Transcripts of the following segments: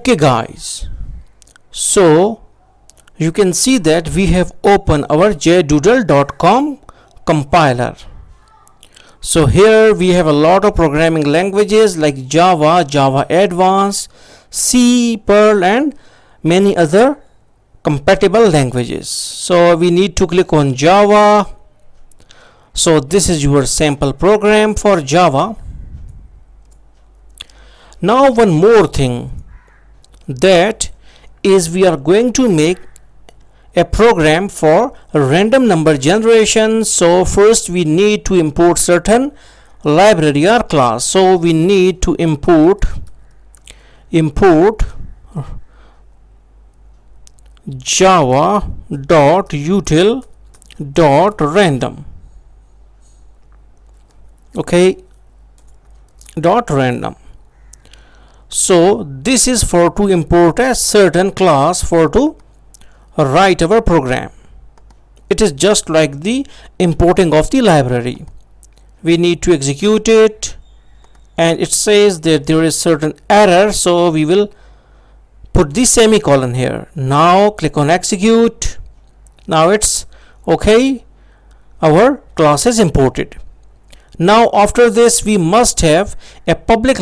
Okay guys, so you can see that we have opened our jdoodle.com compiler. So here we have a lot of programming languages like Java, Java Advanced, C, Perl and many other compatible languages. So we need to click on Java. So this is your sample program for Java. Now one more thing, that is we are going to make a program for random number generation. So first we need to import certain library or class. So we need to import java.util.random. okay, .random. So this is for to import a certain class for to write our program. It is just like the importing of the library. We need to execute it, and it says that there is certain error, so we will put the semicolon here. Now click on execute. Now it's okay, our class is imported. Now after this we must have a public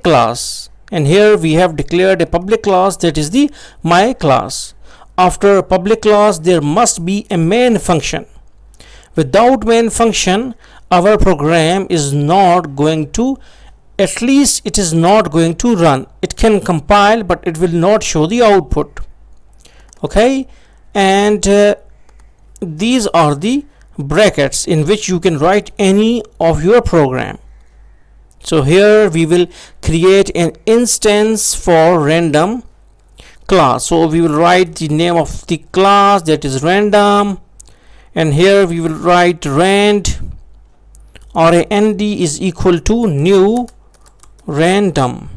class, and here we have declared a public class, that is the my class. After a public class there must be a main function. Without main function our program is not going to, at least it is not going to run. It can compile but it will not show the output. Okay, and these are the brackets in which you can write any of your program. So here we will create an instance for random class. So we will write the name of the class, that is random, and here we will write rand is equal to new random.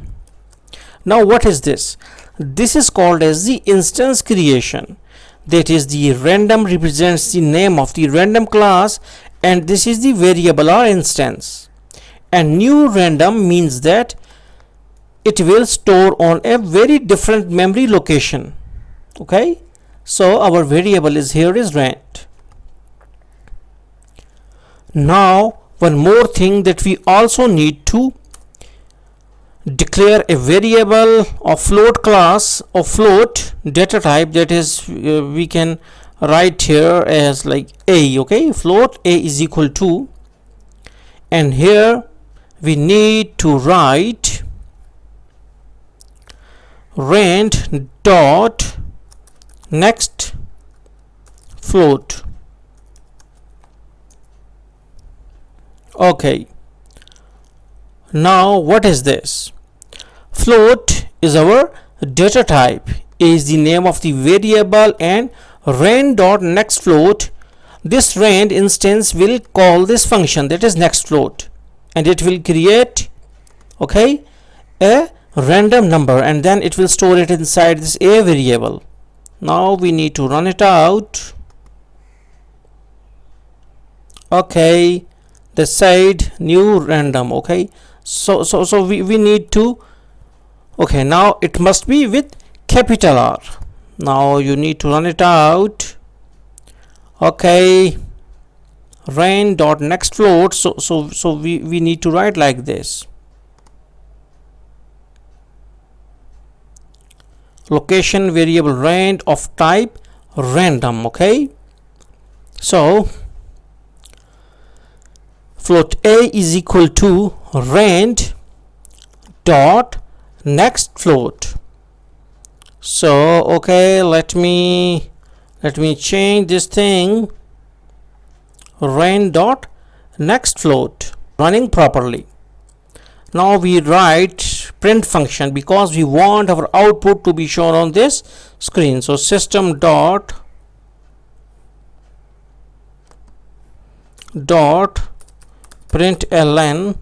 Now what is this? This is called as the instance creation. That is, the random represents the name of the random class, and this is the variable or instance. And new random means that it will store on a very different memory location. Okay, so our variable is here is rand. Now one more thing, that we also need to declare a variable of float class or float data type, that is we can write here as like a. Okay, float a is equal to, and here we need to write rand dot next float. Okay, now what is this? Float is our data type, is the name of the variable, and rand dot next float, this rand instance will call this function, that is next float, and it will create, okay, a random number, and then it will store it inside this a variable. Now we need to run it out. Okay, the side new random. Okay, so we need to, okay, now it must be with capital R. Now you need to run it out. Okay, rand dot next float, so we need to write like this: location variable rand of type random. Okay, so float a is equal to rand dot next float. So okay, let me change this thing, rand dot next float, running properly. Now we write print function because we want our output to be shown on this screen. So system dot println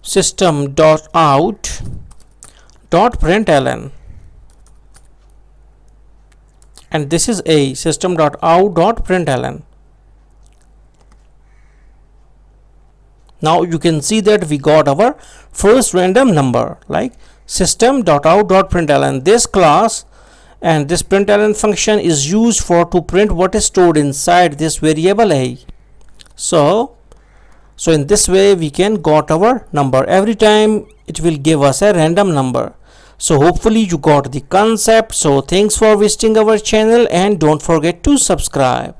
system dot out dot println, and this is a system dot out dot println. Now you can see that we got our first random number like system.out.println this class, and this println function is used for to print what is stored inside this variable a. So in this way we can got our number. Every time it will give us a random number. So hopefully you got the concept. So thanks for visiting our channel and don't forget to subscribe.